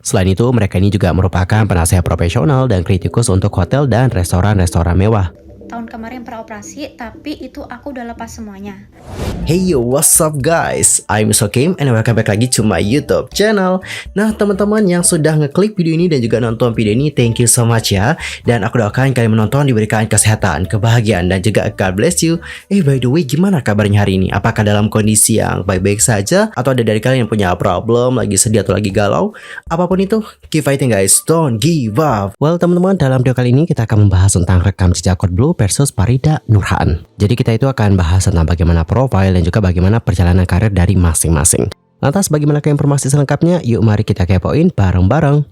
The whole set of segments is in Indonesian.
Selain itu, mereka ini juga merupakan penasehat profesional dan kritikus untuk hotel dan restoran-restoran mewah. Tahun kemarin peroperasi, tapi itu aku udah lepas semuanya. Hey yo, what's up guys? I'm Sokim and welcome back lagi to my YouTube channel. Nah, teman-teman yang sudah ngeklik video ini dan juga nonton video ini, thank you so much ya. Dan aku doakan kalian menonton diberikan kesehatan, kebahagiaan, dan juga God bless you. By the way, gimana kabarnya hari ini? Apakah dalam kondisi yang baik-baik saja? Atau ada dari kalian yang punya problem, lagi sedih atau lagi galau? Apapun itu, keep fighting guys, don't give up. Well, teman-teman, dalam video kali ini kita akan membahas tentang rekam jejak Code Blue versus Farida Nurhan. Jadi kita itu akan bahas tentang bagaimana profile dan juga bagaimana perjalanan karir dari masing-masing. Lantas bagaimana informasi selengkapnya? Yuk mari kita kepoin bareng-bareng.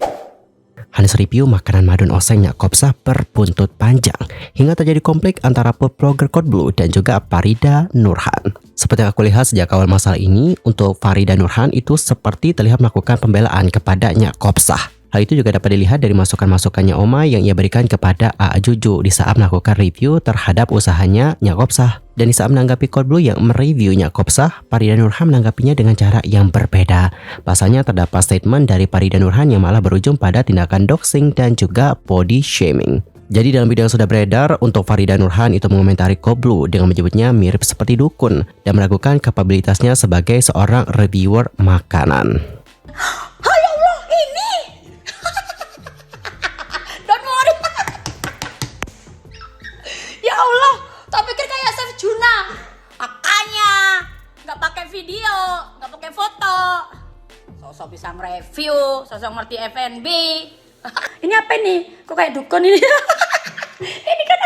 Hanis review makanan Madun Oseng Nyakopsah berbuntut panjang hingga terjadi konflik antara food blogger Code Blue dan juga Farida Nurhan. Seperti yang aku lihat sejak awal masalah ini, untuk Farida Nurhan itu seperti terlihat melakukan pembelaan kepada Nyakopsah. Hal itu juga dapat dilihat dari masukan-masukannya Omay yang ia berikan kepada A.A. Juju di saat melakukan review terhadap usahanya Nyakopsah. Dan di saat menanggapi Code Blue yang mereview Nyakopsah, Farida Nurhan menanggapinya dengan cara yang berbeda. Pasalnya terdapat statement dari Farida Nurhan yang malah berujung pada tindakan doxing dan juga body shaming. Jadi dalam video yang sudah beredar, untuk Farida Nurhan itu mengomentari Code Blue dengan menyebutnya mirip seperti dukun dan meragukan kapabilitasnya sebagai seorang reviewer makanan. Ya Allah, tak pikir kayak Chef Juna. Makanya nggak pakai video, nggak pakai foto. Sosok bisa nge-review, sosok ngerti F&B. Ini apa nih? Kok kayak dukun ini? Ini kan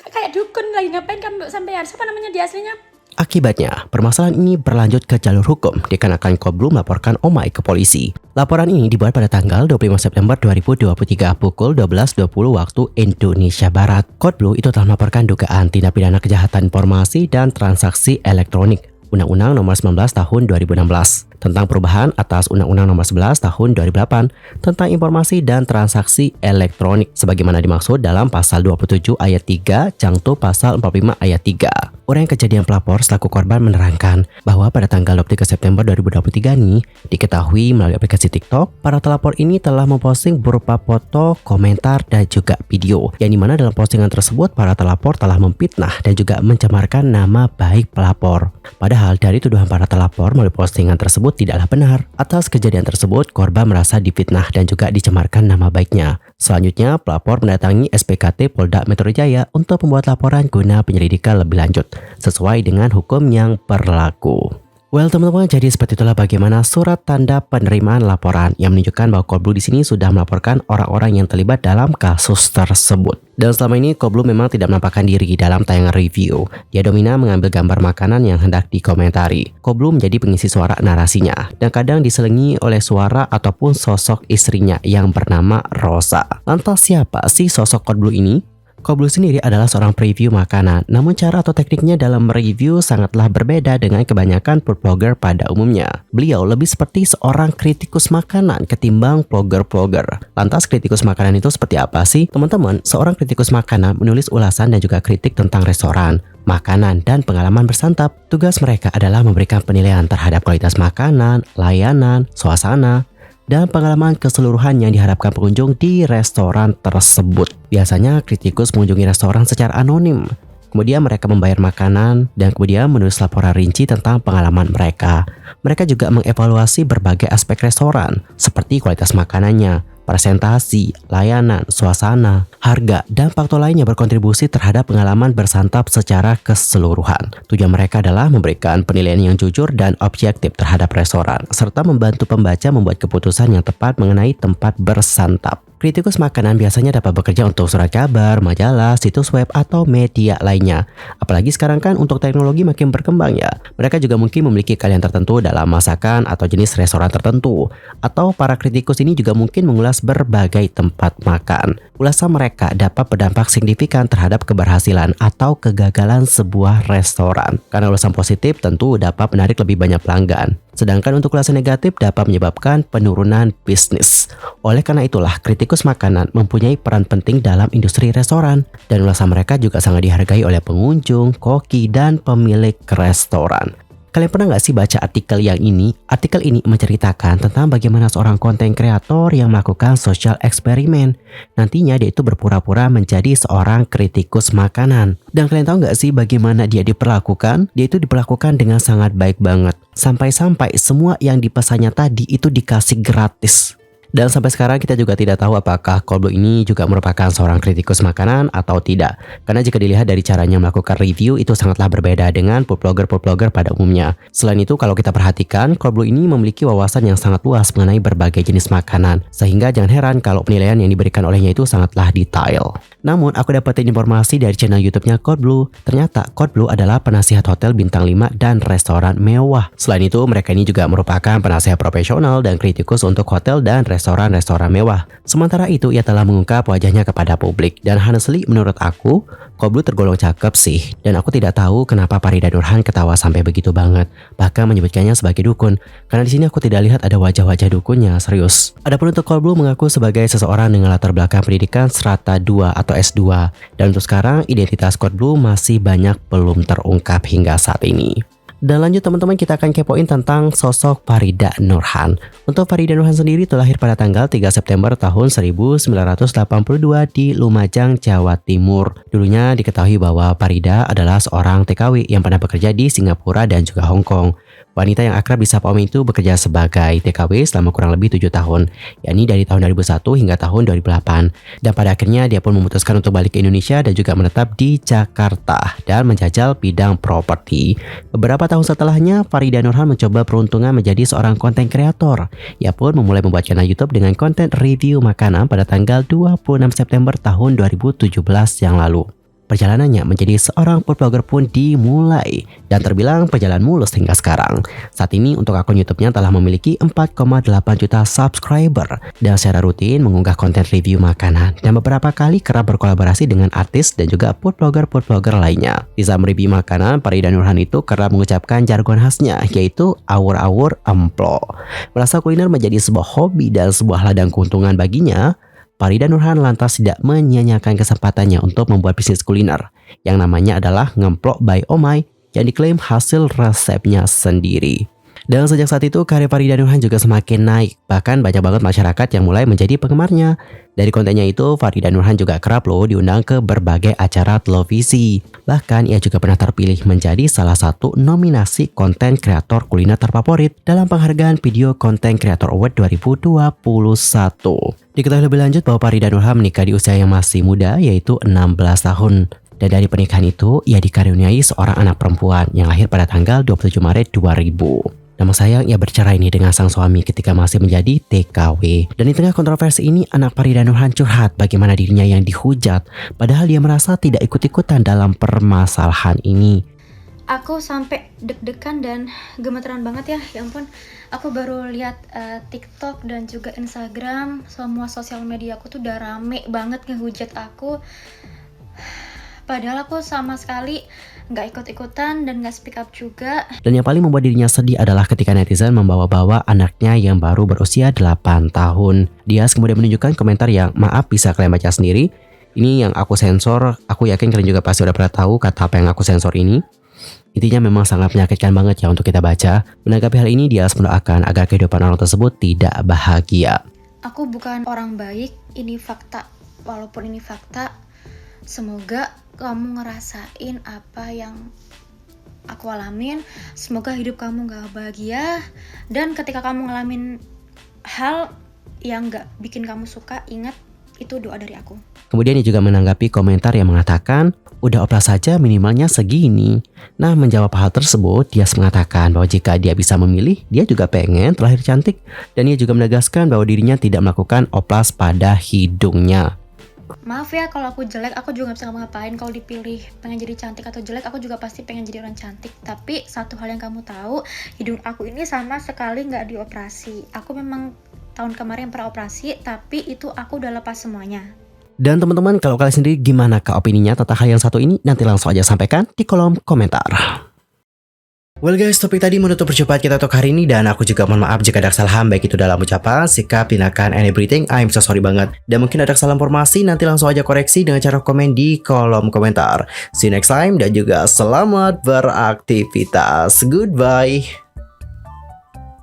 kayak dukun lagi, ngapain kamu sampean? Siapa namanya di aslinya? Akibatnya, permasalahan ini berlanjut ke jalur hukum dikarenakan Code Blue melaporkan Omay ke polisi. Laporan ini dibuat pada tanggal 25 September 2023 pukul 12.20 waktu Indonesia Barat. Code Blue itu telah melaporkan dugaan tindak pidana kejahatan informasi dan transaksi elektronik Undang-Undang Nomor 19 Tahun 2016 tentang perubahan atas Undang-Undang Nomor 11 Tahun 2008 tentang informasi dan transaksi elektronik sebagaimana dimaksud dalam pasal 27 ayat 3 Jangto pasal 45 ayat 3. Orang yang kejadian pelapor selaku korban menerangkan bahwa pada tanggal 23 September 2023 nih diketahui melalui aplikasi TikTok, para telapor ini telah memposting berupa foto, komentar, dan juga video. Yang dimana dalam postingan tersebut para telapor telah memfitnah dan juga mencemarkan nama baik pelapor. Padahal dari tuduhan para telapor melalui postingan tersebut tidaklah benar. Atas kejadian tersebut, korban merasa difitnah dan juga dicemarkan nama baiknya. Selanjutnya, pelapor mendatangi SPKT Polda Metro Jaya untuk membuat laporan guna penyelidikan lebih lanjut sesuai dengan hukum yang berlaku. Well, teman-teman, jadi seperti itulah bagaimana surat tanda penerimaan laporan yang menunjukkan bahwa Code Blue di sini sudah melaporkan orang-orang yang terlibat dalam kasus tersebut. Dan selama ini Code Blue memang tidak menampakkan diri dalam tayangan review. Dia dominan mengambil gambar makanan yang hendak dikomentari. Code Blue menjadi pengisi suara narasinya dan kadang diselingi oleh suara ataupun sosok istrinya yang bernama Rosa. Lantas siapa sih sosok Code Blue ini? Code Blue sendiri adalah seorang preview makanan, namun cara atau tekniknya dalam mereview sangatlah berbeda dengan kebanyakan food blogger pada umumnya. Beliau lebih seperti seorang kritikus makanan ketimbang blogger-blogger. Lantas kritikus makanan itu seperti apa sih? Teman-teman, seorang kritikus makanan menulis ulasan dan juga kritik tentang restoran, makanan, dan pengalaman bersantap. Tugas mereka adalah memberikan penilaian terhadap kualitas makanan, layanan, suasana, dan pengalaman keseluruhan yang diharapkan pengunjung di restoran tersebut. Biasanya kritikus mengunjungi restoran secara anonim. Kemudian mereka membayar makanan dan kemudian menulis laporan rinci tentang pengalaman mereka. Mereka juga mengevaluasi berbagai aspek restoran seperti kualitas makanannya, presentasi, layanan, suasana, harga, dan faktor lainnya berkontribusi terhadap pengalaman bersantap secara keseluruhan. Tujuan mereka adalah memberikan penilaian yang jujur dan objektif terhadap restoran, serta membantu pembaca membuat keputusan yang tepat mengenai tempat bersantap. Kritikus makanan biasanya dapat bekerja untuk surat kabar, majalah, situs web, atau media lainnya. Apalagi sekarang kan untuk teknologi makin berkembang ya. Mereka juga mungkin memiliki keahlian tertentu dalam masakan atau jenis restoran tertentu. Atau para kritikus ini juga mungkin mengulas berbagai tempat makan. Ulasan mereka dapat berdampak signifikan terhadap keberhasilan atau kegagalan sebuah restoran. Karena ulasan positif tentu dapat menarik lebih banyak pelanggan. Sedangkan untuk ulasan negatif dapat menyebabkan penurunan bisnis. Oleh karena itulah, kritikus makanan mempunyai peran penting dalam industri restoran. Dan ulasan mereka juga sangat dihargai oleh pengunjung, koki, dan pemilik restoran. Kalian pernah nggak sih baca artikel yang ini? Artikel ini menceritakan tentang bagaimana seorang konten kreator yang melakukan social eksperimen. Nantinya dia itu berpura-pura menjadi seorang kritikus makanan. Dan kalian tahu nggak sih bagaimana dia diperlakukan? Dia itu diperlakukan dengan sangat baik banget. Sampai-sampai semua yang dipesannya tadi itu dikasih gratis. Dan sampai sekarang kita juga tidak tahu apakah Coldblue ini juga merupakan seorang kritikus makanan atau tidak. Karena jika dilihat dari caranya melakukan review itu sangatlah berbeda dengan food blogger pada umumnya. Selain itu kalau kita perhatikan, Coldblue ini memiliki wawasan yang sangat luas mengenai berbagai jenis makanan. Sehingga jangan heran kalau penilaian yang diberikan olehnya itu sangatlah detail. Namun aku dapetin informasi dari channel YouTube-nya Coldblue. Ternyata Coldblue adalah penasihat hotel bintang 5 dan restoran mewah. Selain itu mereka ini juga merupakan penasihat profesional dan kritikus untuk hotel dan restoran mewah. Sementara itu ia telah mengungkap wajahnya kepada publik. Dan honestly menurut aku, Coldblue tergolong cakep sih. Dan aku tidak tahu kenapa Farida Nurhan ketawa sampai begitu banget. Bahkan menyebutkannya sebagai dukun. Karena di sini aku tidak lihat ada wajah-wajah dukunnya, serius. Adapun untuk Coldblue mengaku sebagai seseorang dengan latar belakang pendidikan strata 2 atau S2. Dan untuk sekarang identitas Coldblue masih banyak belum terungkap hingga saat ini. Dan lanjut teman-teman, kita akan kepoin tentang sosok Farida Nurhan. Untuk Farida Nurhan sendiri itu lahir pada tanggal 3 September tahun 1982 di Lumajang, Jawa Timur. Dulunya diketahui bahwa Farida adalah seorang TKW yang pernah bekerja di Singapura dan juga Hong Kong. Wanita yang akrab disapa Om itu bekerja sebagai TKW selama kurang lebih 7 tahun, yakni dari tahun 2001 hingga tahun 2008. Dan pada akhirnya dia pun memutuskan untuk balik ke Indonesia dan juga menetap di Jakarta dan menjajal bidang properti. Beberapa tahun setelahnya, Farida Nurhan mencoba peruntungan menjadi seorang konten kreator. Ia pun memulai membuat channel YouTube dengan konten review makanan pada tanggal 26 September tahun 2017 yang lalu. Perjalanannya menjadi seorang food blogger pun dimulai dan terbilang berjalan mulus hingga sekarang. Saat ini untuk akun YouTube-nya telah memiliki 4,8 juta subscriber dan secara rutin mengunggah konten review makanan dan beberapa kali kerap berkolaborasi dengan artis dan juga food blogger lainnya. Di saat mereview makanan, Farida Nurhan itu kerap mengucapkan jargon khasnya yaitu awur-awur emplo. Merasa kuliner menjadi sebuah hobi dan sebuah ladang keuntungan baginya, Farida Nurhan lantas tidak menyia-nyiakan kesempatannya untuk membuat bisnis kuliner yang namanya adalah Ngemplok by Omai yang diklaim hasil resepnya sendiri. Dan sejak saat itu karya Farida Nurhan juga semakin naik, bahkan banyak banget masyarakat yang mulai menjadi penggemarnya. Dari kontennya itu, Farida Nurhan juga kerap loh diundang ke berbagai acara televisi. Bahkan ia juga pernah terpilih menjadi salah satu nominasi konten kreator kuliner terfavorit dalam penghargaan Video Content Creator Award 2021. Diketahui lebih lanjut bahwa Farida Nurhan menikah di usia yang masih muda, yaitu 16 tahun. Dan dari pernikahan itu, ia dikaruniai seorang anak perempuan yang lahir pada tanggal 27 Maret 2000. Namun sayang ia bercerai nih dengan sang suami ketika masih menjadi TKW. Dan di tengah kontroversi ini, anak Farida Nurhan curhat bagaimana dirinya yang dihujat, padahal dia merasa tidak ikut-ikutan dalam permasalahan ini. Aku sampai deg-degan dan gemeteran banget ya ampun. Aku baru lihat TikTok dan juga Instagram, semua sosial media aku tuh udah rame banget ngehujat aku. Padahal aku sama sekali nggak ikut-ikutan dan nggak speak up juga. Dan yang paling membuat dirinya sedih adalah ketika netizen membawa-bawa anaknya yang baru berusia 8 tahun. Dia kemudian menunjukkan komentar yang maaf bisa kalian baca sendiri. Ini yang aku sensor, aku yakin kalian juga pasti udah pernah tahu kata apa yang aku sensor ini. Intinya memang sangat menyakitkan banget ya untuk kita baca. Menanggapi hal ini, dia mendoakan agar kehidupan orang tersebut tidak bahagia. Aku bukan orang baik, ini fakta. Walaupun ini fakta, semoga kamu ngerasain apa yang aku alamin. Semoga hidup kamu gak bahagia. Dan ketika kamu ngalamin hal yang gak bikin kamu suka, ingat itu doa dari aku. Kemudian dia juga menanggapi komentar yang mengatakan, udah oplas saja minimalnya segini. Nah, menjawab hal tersebut, dia mengatakan bahwa jika dia bisa memilih, dia juga pengen terlahir cantik. Dan dia juga menegaskan bahwa dirinya tidak melakukan oplas pada hidungnya. Maaf ya kalau aku jelek, aku juga gak bisa ngapa-ngapain. Kalau dipilih pengen jadi cantik atau jelek, aku juga pasti pengen jadi orang cantik. Tapi satu hal yang kamu tahu, hidung aku ini sama sekali gak dioperasi. Aku memang tahun kemarin pernah operasi, tapi itu aku udah lepas semuanya. Dan teman-teman, kalau kalian sendiri gimana opininya tentang hal yang satu ini? Nanti langsung aja sampaikan di kolom komentar. Well guys, topik tadi menutup perjumpaan kita untuk hari ini, dan aku juga mohon maaf jika ada kesalahan baik itu dalam ucapan, sikap, tindakan, and everything. I'm so sorry banget. Dan mungkin ada kesalahan informasi, nanti langsung aja koreksi dengan cara komen di kolom komentar. See you next time dan juga selamat beraktivitas. Goodbye.